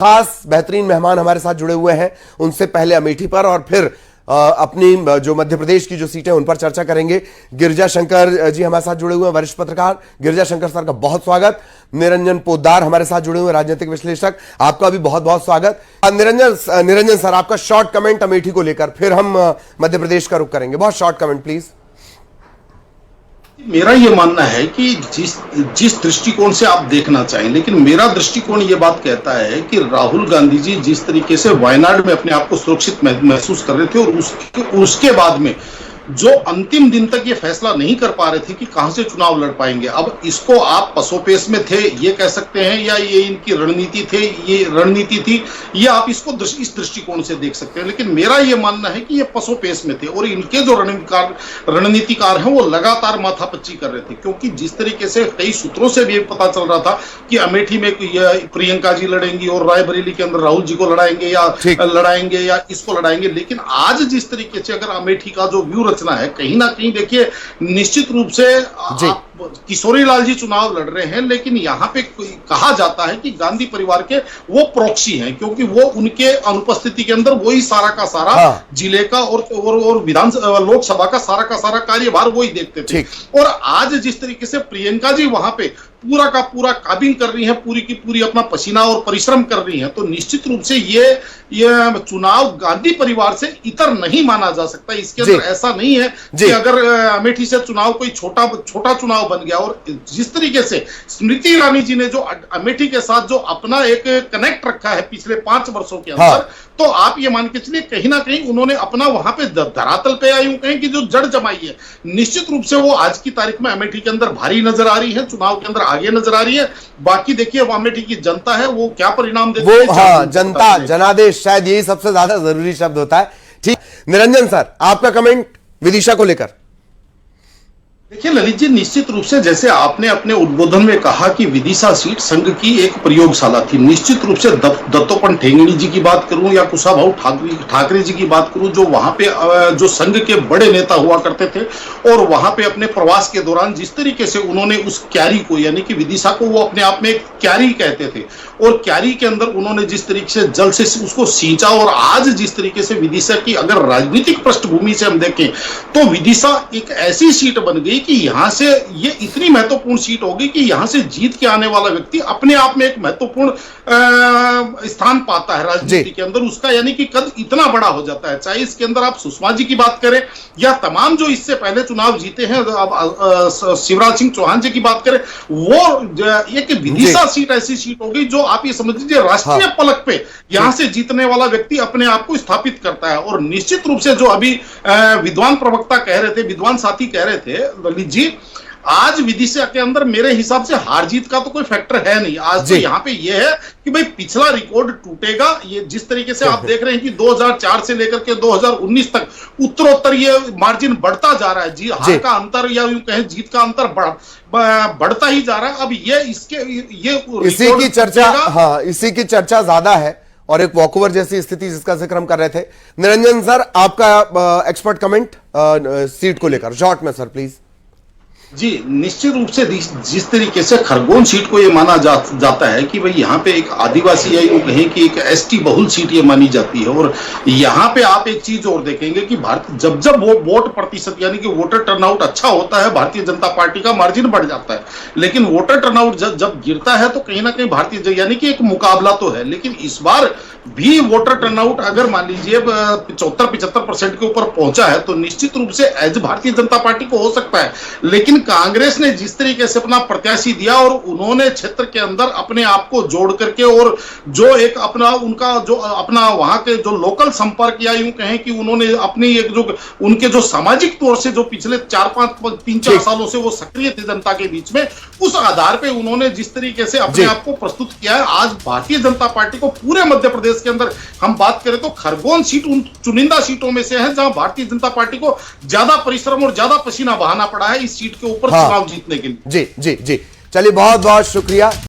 खास बेहतरीन मेहमान हमारे साथ जुड़े हुए हैं। उनसे पहले अमेठी पर और फिर अपनी जो मध्य प्रदेश की जो सीटें उन पर चर्चा करेंगे। गिरिजा शंकर जी हमारे साथ जुड़े हुए हैं, वरिष्ठ पत्रकार। गिरिजा शंकर सर का बहुत स्वागत। निरंजन पोद्दार हमारे साथ जुड़े हुए राजनीतिक विश्लेषक, आपका भी बहुत बहुत स्वागत। निरंजन सर, आपका शॉर्ट कमेंट अमेठी को लेकर, फिर हम मध्य प्रदेश का रुख करेंगे। बहुत शॉर्ट कमेंट प्लीज। मेरा ये मानना है कि जिस दृष्टिकोण से आप देखना चाहें, लेकिन मेरा दृष्टिकोण ये बात कहता है कि राहुल गांधी जी जिस तरीके से वायनाड में अपने आप को सुरक्षित महसूस कर रहे थे और उसके बाद में जो अंतिम दिन तक ये फैसला नहीं कर पा रहे थे कि कहां से चुनाव लड़ पाएंगे, अब इसको आप पसोपेश में थे ये कह सकते हैं, या ये इनकी रणनीति थी, ये आप इसको इस दृष्टिकोण से देख सकते हैं। लेकिन मेरा ये मानना है कि ये पसोपेश में थे और इनके जो रणनीतिकार हैं वो लगातार माथापच्ची कर रहे थे, क्योंकि जिस तरीके से कई सूत्रों से भी पता चल रहा था कि अमेठी में प्रियंका जी लड़ेंगी और रायबरेली के अंदर राहुल जी को लड़ाएंगे या इसको लड़ाएंगे। लेकिन आज जिस तरीके से अगर अमेठी का जो व्यू है, कहीं ना कहीं देखिए निश्चित रूप से किशोरी लाल जी चुनाव लड़ रहे हैं, लेकिन यहां पे कहा जाता है कि गांधी परिवार के वो प्रॉक्सी हैं, क्योंकि वो उनके अनुपस्थिति के अंदर वही सारा का सारा जिले का और लोकसभा का सारा कार्यभार वही देखते थे। और आज जिस तरीके से प्रियंका जी वहां पे पूरा का पूरा काबिंग कर रही है, पूरी की पूरी अपना पसीना और परिश्रम कर रही है, तो निश्चित रूप से ये चुनाव गांधी परिवार से इतर नहीं माना जा सकता। इसके अंदर ऐसा नहीं है कि अगर अमेठी से चुनाव कोई छोटा चुनाव बन गया। और जिस तरीके से स्मृति ईरानी जी ने जो अमेठी के साथ जो अपना एक कनेक्ट रखा है पिछले 5 वर्षों के अंदर, तो आप ये मान के चलिए कहीं ना कहीं उन्होंने अपना वहां पे धरातल पे यूं कहें कि जो जड़ जमाई है, निश्चित रूप से वो आज की तारीख में अमेठी के अंदर भारी नजर आ रही है, चुनाव के अंदर आगे नजर आ रही है। बाकी देखिए वो अमेठी की जनता है, वो क्या परिणाम देती है। हाँ, जनता, जनादेश, शायद यही सबसे ज्यादा जरूरी शब्द होता है। ठीक, निरंजन सर, आपका कमेंट विदिशा को लेकर। देखिए ललित जी, निश्चित रूप से जैसे आपने अपने उद्बोधन में कहा कि विदिशा सीट संघ की एक प्रयोगशाला थी, निश्चित रूप से दत्तोपंत ठेंगड़ी जी की बात करूं या कुशाभाऊ ठाकरे जी की बात करूं, जो वहां पे जो संघ के बड़े नेता हुआ करते थे, और वहां पे अपने प्रवास के दौरान जिस तरीके से उन्होंने उस क्यारी को, यानी कि विदिशा को, वो अपने आप में एक क्यारी कहते थे, और क्यारी के अंदर उन्होंने जिस तरीके से जल से उसको सींचा, और आज जिस तरीके से विदिशा की अगर राजनीतिक पृष्ठभूमि से हम देखें तो विदिशा एक ऐसी सीट बन गई कि यहां से ये इतनी महत्वपूर्ण सीट होगी कि यहां से जीत के आने वाला व्यक्ति अपने आप में एक महत्वपूर्ण स्थान पाता है राजनीति के अंदर। उसका यानी कि कद इतना बड़ा हो जाता है, चाहे इसके अंदर आप सुषमा जी की बात करें या तमाम जो इससे पहले चुनाव जीते हैं, शिवराज सिंह चौहान जी की बात करें, वो एक विदिशा सीट ऐसी सीट होगी जो आप ये समझ लीजिए राष्ट्रीय पलक पे यहां से जीतने वाला व्यक्ति अपने आप को स्थापित करता है। और निश्चित रूप से जो अभी विद्वान प्रवक्ता कह रहे थे, विद्वान साथी कह रहे थे ललित जी, आज विदिशा के अंदर मेरे हिसाब से हार जीत का तो कोई फैक्टर है नहीं। आज तो यहाँ पे ये है कि भाई पिछला रिकॉर्ड टूटेगा। ये जिस तरीके से आप देख रहे हैं कि 2004 से लेकर के 2019 तक उत्तरोत्तर ये मार्जिन बढ़ता जा रहा है, जी हार का अंतर या यूं कहें जीत का अंतर बढ़ता ही जा रहा है। अब ये इसी की चर्चा ज्यादा है और एक वॉकओवर जैसी स्थिति जिसका जिक्र हम कर रहे थे। निरंजन सर, आपका एक्सपर्ट कमेंट सीट को लेकर शॉर्ट में सर प्लीज। जी, निश्चित रूप से जिस तरीके से खरगोन सीट को ये माना जाता है कि भाई यहाँ पे एक आदिवासी या यूं कहें कि एक एसटी बहुल सीट ये मानी जाती है। और यहाँ पे आप एक चीज और देखेंगे कि जब वो वोट प्रतिशत यानी कि वोटर टर्नआउट अच्छा होता है, भारतीय जनता पार्टी का मार्जिन बढ़ जाता है। लेकिन वोटर टर्नआउट जब गिरता है तो कहीं ना कहीं भारतीय यानी कि एक मुकाबला तो है, लेकिन इस बार भी वोटर टर्नआउट अगर मान लीजिए 74-75% के ऊपर पहुंचा है तो निश्चित रूप से एज भारतीय जनता पार्टी को हो सकता है। लेकिन कांग्रेस ने जिस तरीके से अपना प्रत्याशी दिया और उन्होंने क्षेत्र के अंदर अपने आप को जोड़ करके, और जो एक अपना वहां के जो लोकल संपर्क या यूं कहें कि उन्होंने अपनी एक जो उनके जो सामाजिक तौर से जो पिछले 3-4 सालों से वो सक्रिय थे जनता के बीच में, उस आधार पे उन्होंने जिस तरीके से अपने आप को प्रस्तुत किया है, आज भारतीय जनता पार्टी को पूरे मध्य प्रदेश के अंदर हम बात करें तो खरगोन सीट उन चुनिंदा सीटों में से है जहां भारतीय जनता पार्टी को ज्यादा परिश्रम और ज्यादा पसीना बहाना पड़ा है इस सीट के ऊपर चुनाव जीतने के लिए। जी जी जी, चलिए बहुत बहुत शुक्रिया।